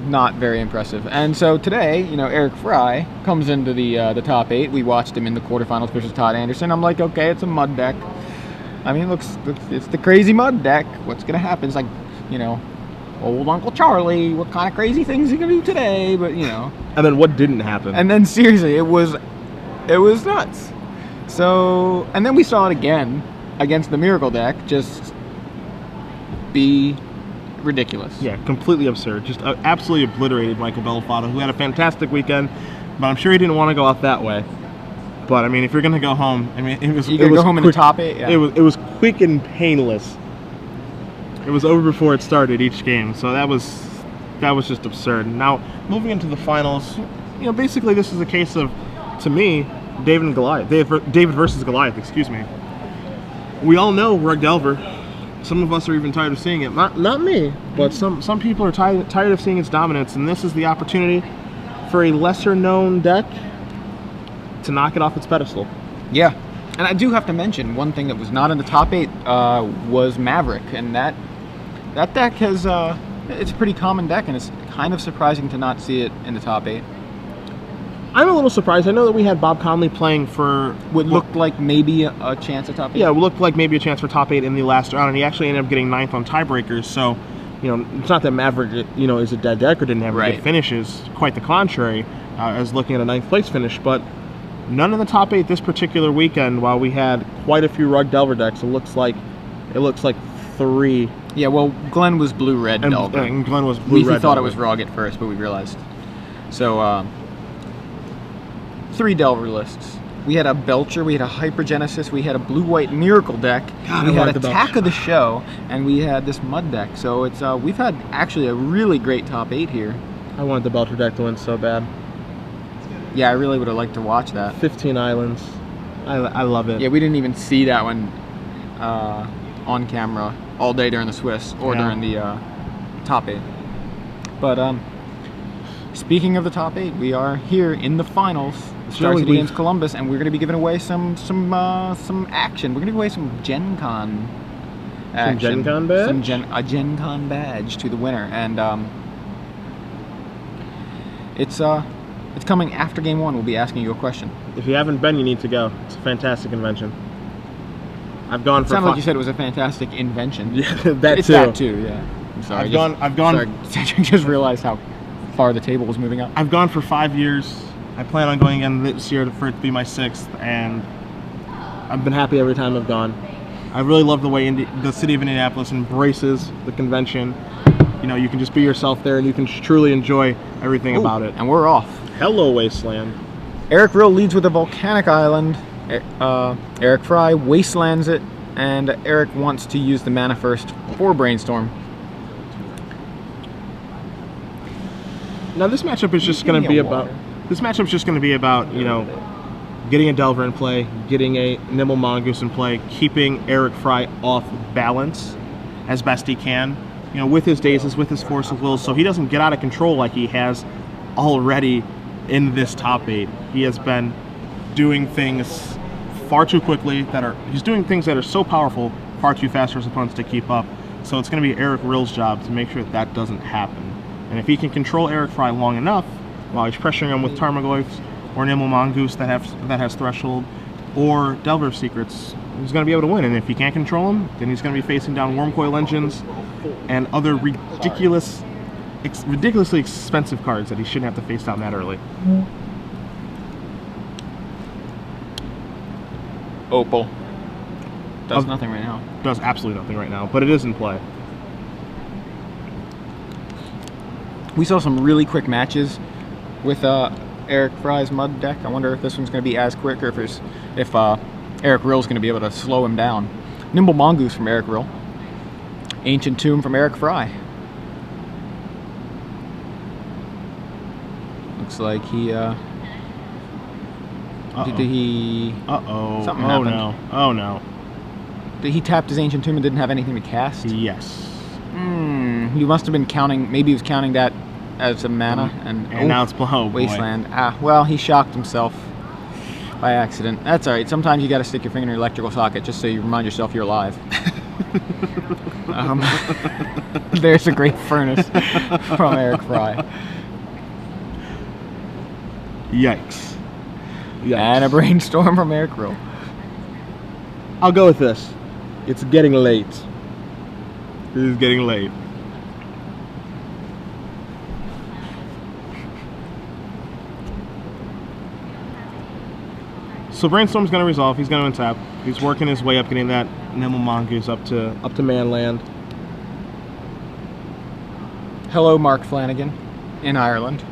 not very impressive. And so today, you know, Eric Fry comes into the top 8. We watched him in the quarterfinals versus Todd Anderson. I'm like, okay, it's a mud deck. I mean, it's the crazy mud deck. What's gonna happen? It's like, you know, old Uncle Charlie. What kind of crazy things is he gonna do today? But you know. And then what didn't happen? And then seriously, it was nuts. So, and then we saw it again against the Miracle deck. Just be ridiculous. Yeah, completely absurd. Just absolutely obliterated Michael Bellafato, who had a fantastic weekend, but I'm sure he didn't want to go out that way. But I mean, if you're gonna go home, I mean, it was go home in the top 8. Yeah. It was quick and painless. It was over before it started each game, so that was just absurd. Now moving into the finals, you know, basically this is a case of, to me, David versus Goliath. Excuse me. We all know Rug Delver. Some of us are even tired of seeing it. Not me, but some people are tired of seeing its dominance, and this is the opportunity for a lesser-known deck to knock it off its pedestal. Yeah, and I do have to mention one thing that was not in the top 8 was Maverick, and that deck has it's a pretty common deck, and it's kind of surprising to not see it in the top 8. I'm a little surprised. I know that we had Bob Conley playing for what looked like maybe a chance at top 8. Yeah, it looked like maybe a chance for top 8 in the last round, and he actually ended up getting 9th on tiebreakers. So, you know, it's not that Maverick, you know, is a dead deck or didn't have good finishes. Quite the contrary, as looking at a 9th place finish. But none in the top 8 this particular weekend. While we had quite a few Rug Delver decks, it looks like 3. Yeah, well, Glenn was blue-red Delver. And Glenn was blue-red. We thought it was Rug at first, but we realized. So, 3 Delver lists. We had a Belcher, we had a Hypergenesis, we had a blue-white Miracle deck, we had Attack of the Show, and we had this Mud deck. So it's we've had actually a really great top 8 here. I wanted the Belcher deck to win so bad. Yeah, I really would have liked to watch that. 15 islands. I love it. Yeah, we didn't even see that one on camera all day during the Swiss or during the top 8. But speaking of the top 8, we are here in the finals. It starts against Columbus, and we're going to be giving away some action. We're going to give away some Gen Con action. Some Gen Con badge? A Gen Con badge to the winner, and it's coming after game 1. We'll be asking you a question. If you haven't been, you need to go. It's a fantastic invention. I've gone for. It sounded like you said it was a fantastic invention. Yeah, that it's too. That too. Yeah. I'm sorry. I've gone. Sorry, I just realized how far the table was moving up. I've gone for 5 years. I plan on going again this year for it to be my 6th, and I've been happy every time I've gone. I really love the way the city of Indianapolis embraces the convention. You know, you can just be yourself there, and you can truly enjoy everything about it. And we're off. Hello, Wasteland. Eric Rill leads with a volcanic island. Eric Fry wastelands it, and Eric wants to use the mana first for Brainstorm. Now this matchup is just going to be about. This matchup's just going to be about, you know, getting a Delver in play, getting a Nimble Mongoose in play, keeping Eric Fry off balance as best he can, you know, with his dazes, with his Force of Will, so he doesn't get out of control like he has already in this top 8. He has been doing things far too quickly he's doing things that are so powerful, far too fast for his opponents to keep up. So it's going to be Eric Rill's job to make sure that doesn't happen. And if he can control Eric Fry long enough, while he's pressuring him with Tarmogoyfs or Nimble Mongoose that has Threshold or Delver Secrets, he's going to be able to win. And if he can't control him, then he's going to be facing down Wormcoil Engines and other ridiculously expensive cards that he shouldn't have to face down that early. Opal. Does nothing right now. Does absolutely nothing right now, but it is in play. We saw some really quick matches with Eric Fry's Mud deck. I wonder if this one's going to be as quick, or if Eric Rill's going to be able to slow him down. Nimble Mongoose from Eric Rill. Ancient Tomb from Eric Fry. Looks like he did he... Something happened. No. Oh no. He tapped his Ancient Tomb and didn't have anything to cast? Yes. He must have been counting, maybe he was counting that as a mana, and now it's Wasteland. Well, he shocked himself by accident. That's alright, sometimes you gotta stick your finger in your electrical socket just so you remind yourself you're alive. There's a great furnace from Eric Fry. Yikes. And a brainstorm from Eric Rill. I'll go with this. It's getting late. It is getting late. So Brainstorm's going to resolve. He's going to untap. He's working his way up, getting that Nimble Mongoose up to manland. Hello, Mark Flanagan, in Ireland.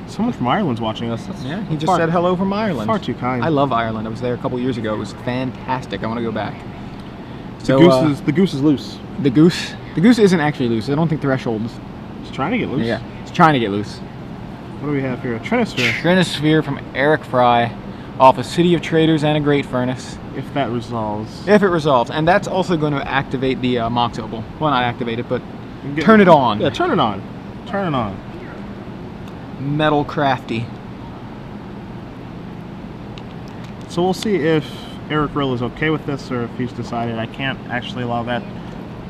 Someone from Ireland's watching us. Yeah, he just said hello from Ireland. Far too kind. I love Ireland. I was there a couple years ago. It was fantastic. I want to go back. So, the goose is loose. The goose isn't actually loose. I don't think Threshold's. It's trying to get loose. Yeah, it's trying to get loose. What do we have here? A Trinisphere. Trinisphere from Eric Fry, off a City of Traders and a Great Furnace. If that resolves. If it resolves, and that's also going to activate the Mox Opal. Well, not activate it, but turn it on. Yeah, turn it on. Turn it on. Metal Crafty. So we'll see if Eric Rill is okay with this, or if he's decided I can't actually allow that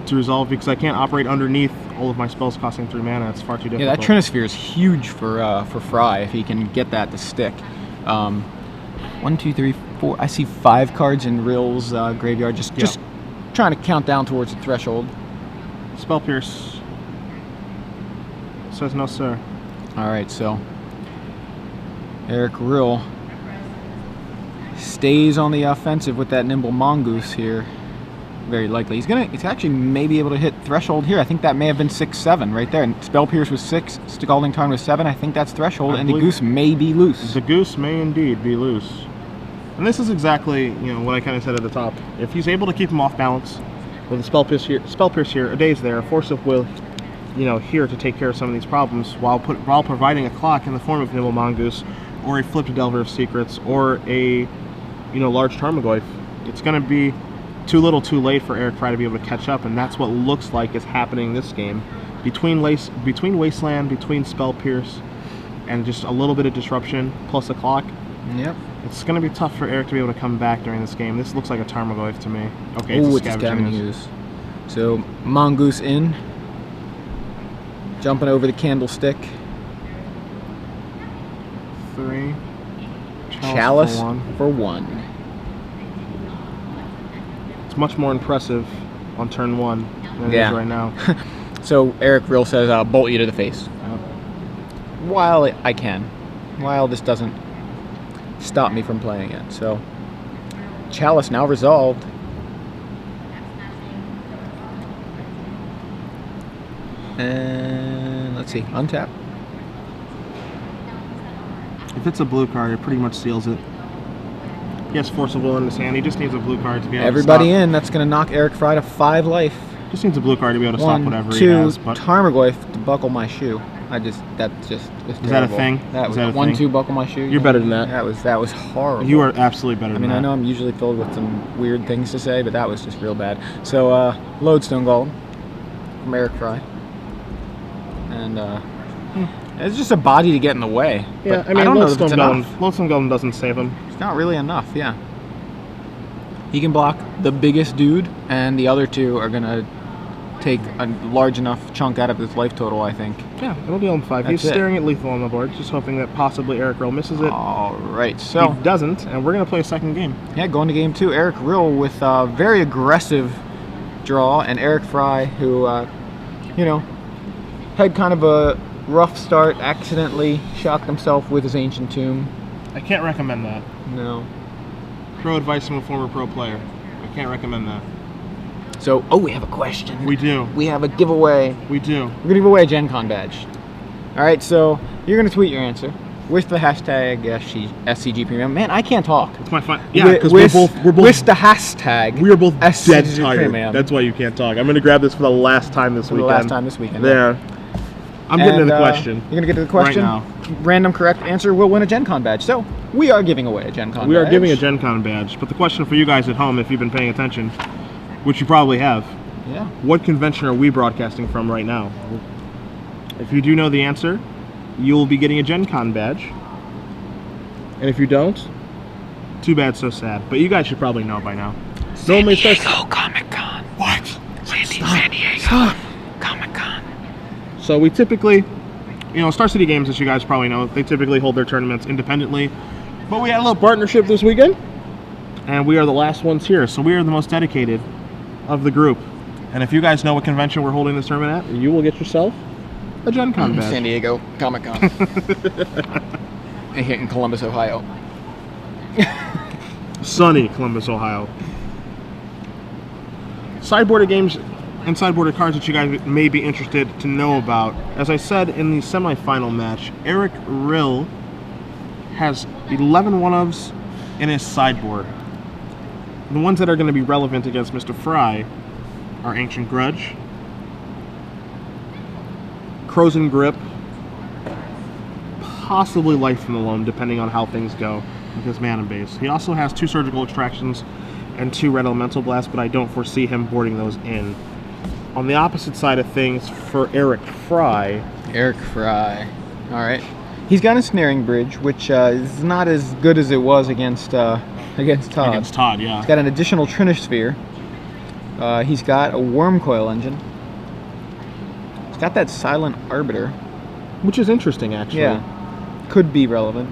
to resolve because I can't operate underneath all of my spells costing 3 mana. It's far too difficult. Yeah, that Trinisphere is huge for Fry if he can get that to stick. 1, 2, 3, 4. I see 5 cards in Rill's graveyard. Just trying to count down towards the threshold. Spell Pierce says no, sir. All right, so Eric Rill stays on the offensive with that Nimble Mongoose here. Very likely. He's actually maybe able to hit Threshold here. I think that may have been 6-7 right there. And Spell Pierce was 6, Scalding Tarn was 7. I think that's Threshold, and the Goose may be loose. The Goose may indeed be loose. And this is exactly, what I kind of said at the top. If he's able to keep him off balance with a Spell Pierce here, a Daze there, a Force of Will, here to take care of some of these problems while providing a clock in the form of Nimble Mongoose, or a flipped Delver of Secrets, or a large Tarmogoyf, it's going to be too little too late for Eric Fry to be able to catch up, and that's what looks like is happening this game. Between Wasteland, between Spell Pierce, and just a little bit of disruption, plus a clock, yep, it's going to be tough for Eric to be able to come back during this game. This looks like a Tarmogoyf to me. Okay, it's a Scavenging Ooze. So, Mongoose in. Jumping over the Candlestick. 3. Chalice for 1. It's much more impressive on turn 1 than it is right now. So Eric Rill says, bolt you to the face. While I can. While this doesn't stop me from playing it. So, Chalice now resolved. And let's see, untap. If it's a blue card, it pretty much seals it. He has Force of Will in his hand. He just needs a blue card to be able Everybody to stop. in. That's going to knock Eric Fry to 5 life. Just needs a blue card to be able to stop whatever 1, he has. 2, But Tarmogoyf to buckle my shoe. Is that a thing? That was 1, 2 buckle my shoe. You're better than that. That was horrible. You are absolutely better than that. I know I'm usually filled with some weird things to say, but that was just real bad. So, Lodestone Golem from Eric Fry. And it's just a body to get in the way. Yeah, I don't know if it's enough. Lodestone Golem doesn't save him. It's not really enough, yeah. He can block the biggest dude, and the other 2 are going to take a large enough chunk out of his life total, I think. Yeah, it'll deal him 5. He's staring at lethal on the board, just hoping that possibly Eric Rill misses it. All right, so he doesn't, and we're going to play a second game. Yeah, going to game 2. Eric Rill with a very aggressive draw, and Eric Fry, who, had kind of a rough start, accidentally shot himself with his Ancient Tomb. I can't recommend that. No. Pro advice from a former pro player. I can't recommend that. So, we have a question. We do. We have a giveaway. We do. We're going to give away a Gen Con badge. All right, so you're going to tweet your answer with the hashtag SCG Premium. Man, I can't talk. It's my fun. Yeah, because we're both with the hashtag. We are both SCG dead tired. Premium. That's why you can't talk. I'm going to grab this for the last time this weekend. For the last time this weekend. There. I'm getting to the question. You're going to get to the question? Right now. Random correct answer will win a Gen Con badge. So, we are giving away a Gen Con badge. We are giving a Gen Con badge. But the question for you guys at home, if you've been paying attention, which you probably have, what convention are we broadcasting from right now? If you do know the answer, you'll be getting a Gen Con badge. And if you don't, too bad, so sad. But you guys should probably know by now. San Diego Comic Con. What? San Diego Comic-Con. So we typically, Star City Games, as you guys probably know, they typically hold their tournaments independently. But we had a little partnership this weekend, and we are the last ones here. So we are the most dedicated of the group. And if you guys know what convention we're holding this tournament at, you will get yourself a Gen Con badge. San Diego Comic-Con. In Columbus, Ohio. Sunny Columbus, Ohio. Sideboarded games and sideboarded cards that you guys may be interested to know about. As I said in the semifinal match, Eric Rill has 11 one-ofs in his sideboard. The ones that are going to be relevant against Mr. Fry are Ancient Grudge, Crows and Grip, possibly Life from the Loam, depending on how things go with his mana base. He also has 2 Surgical Extractions and 2 Red Elemental Blasts, but I don't foresee him boarding those in. On the opposite side of things, for Eric Fry... Alright. He's got a Snaring Bridge, which is not as good as it was against Todd. Against Todd, yeah. He's got an additional Trinisphere. He's got a Wormcoil Engine. He's got that Silent Arbiter. Which is interesting, actually. Yeah. Could be relevant.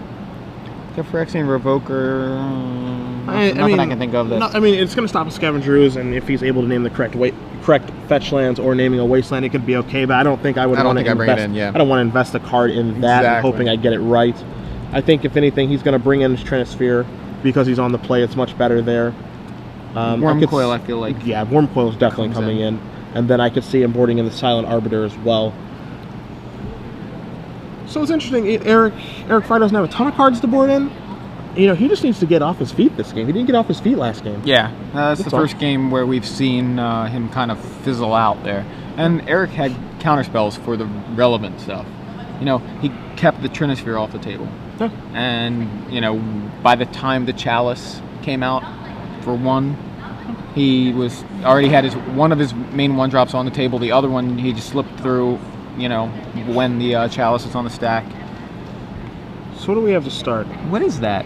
He's got Phyrexian Revoker. Nothing I can think of. It's going to stop a Scavenger's, and if he's able to name the correct fetch lands or naming a wasteland, it could be okay. But I don't think I would want to invest. I don't want to invest a card in that, and hoping I get it right. I think if anything, he's going to bring in his Trinisphere because he's on the play. It's much better there. Wormcoil, I feel like. Yeah, Wormcoil is definitely coming in, and then I could see him boarding in the Silent Arbiter as well. So it's interesting. Eric Fry doesn't have a ton of cards to board in. He just needs to get off his feet this game. He didn't get off his feet last game. Yeah, that's the first game where we've seen him kind of fizzle out there. And Eric had counterspells for the relevant stuff. He kept the Trinisphere off the table. Yeah. And, by the time the Chalice came out for 1, he already had one of his main 1-drops on the table. The other one he just slipped through, when the Chalice is on the stack. So what do we have to start? What is that?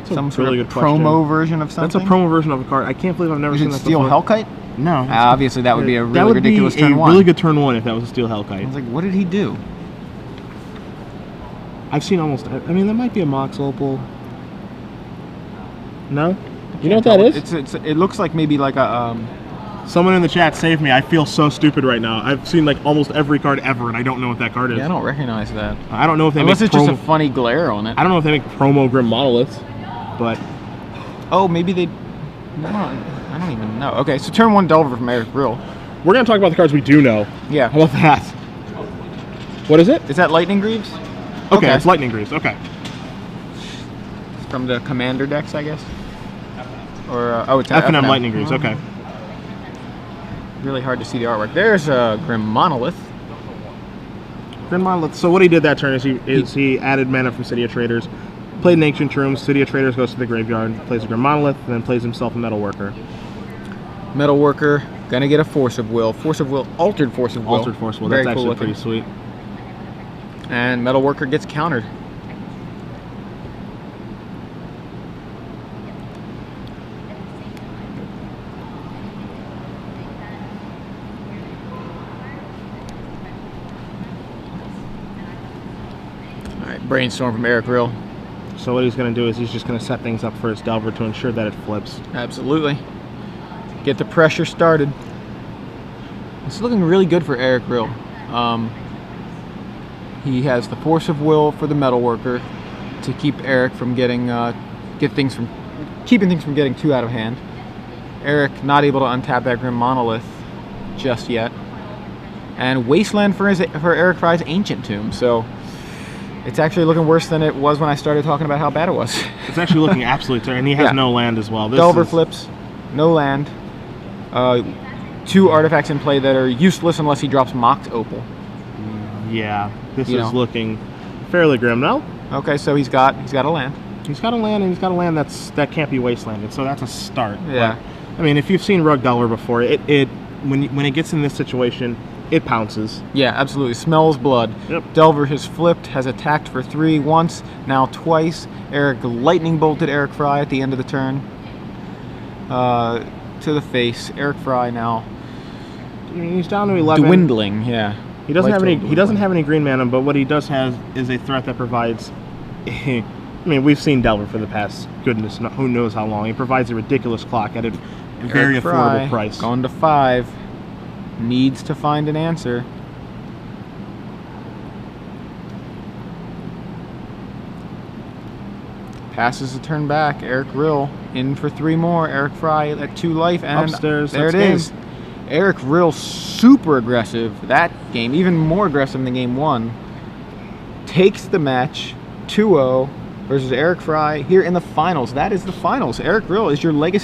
Some sort of promo version of something? That's a promo version of a card. I can't believe I've never seen that Steel before. Hellkite? No. Obviously, that would be a really ridiculous turn 1. That would be a really good turn 1 if that was a Steel Hellkite. I was like, what did he do? I've seen almost... that might be a Mox Opal. No? You know what that is? It looks like maybe like a... Someone in the chat save me. I feel so stupid right now. I've seen like almost every card ever, and I don't know what that card is. Yeah, I don't recognize that. I don't know if they Unless it's just a funny glare on it. I don't know if they make promo Grim Monoliths, but... Oh, maybe they... No, I don't even know. Okay, so turn 1 Delver from Eric Rill. We're going to talk about the cards we do know. Yeah. How about that? What is it? Is that Lightning Greaves? Okay, it's Lightning Greaves. Okay. It's from the Commander decks, I guess? Or, it's F&M Lightning Greaves, okay. Really hard to see the artwork. There's a Grim Monolith. Grim Monolith. So what he did that turn is he added mana from City of Traders, played an Ancient Tombs, City of Traders goes to the graveyard, plays a Grim Monolith, and then plays himself a Metalworker. Metalworker, gonna get a Force of Will. Altered Force of Will. Altered Force of Will, Very that's cool actually pretty sweet. And Metalworker gets countered. Brainstorm from Eric Rill. So what he's going to do is he's just going to set things up for his Delver to ensure that it flips. Absolutely. Get the pressure started. It's looking really good for Eric Rill. He has the Force of Will for the Metalworker to keep Eric from getting keeping things from getting too out of hand. Eric not able to untap that Grim Monolith just yet. And Wasteland for Eric Fry's Ancient Tomb. So it's actually looking worse than it was when I started talking about how bad it was. It's actually looking absolutely terrible, and he has no land as well. Delver flips, no land. 2 artifacts in play that are useless unless he drops Mox Opal. Yeah, this is looking fairly grim. No? Okay, so he's got a land. He's got a land, and he's got a land that can't be wastelanded, so that's a start. Yeah. But, if you've seen Rug Delver before, when it gets in this situation, it pounces. Yeah, absolutely. Smells blood. Yep. Delver has flipped, has attacked for 3 once, now twice. Eric lightning bolted Eric Fry at the end of the turn. to the face. Eric Fry now I mean, he's down to 11. dwindling. Yeah. He doesn't have any. Lifetime He doesn't dwindling. have any green mana, but what he does have is a threat that provides. I mean, we've seen Delver for the past goodness, who knows how long. He provides a ridiculous clock at a very Eric affordable Fry, price. Going to 5. Needs to find an answer. Passes a turn back. Eric Rill in for 3 more. Eric Fry at 2 life, and Upstairs, there it that's is. Eric Rill super aggressive that game, even more aggressive than game 1. Takes the match 2-0 versus Eric Fry here in the finals. That is the finals. Eric Rill is your legacy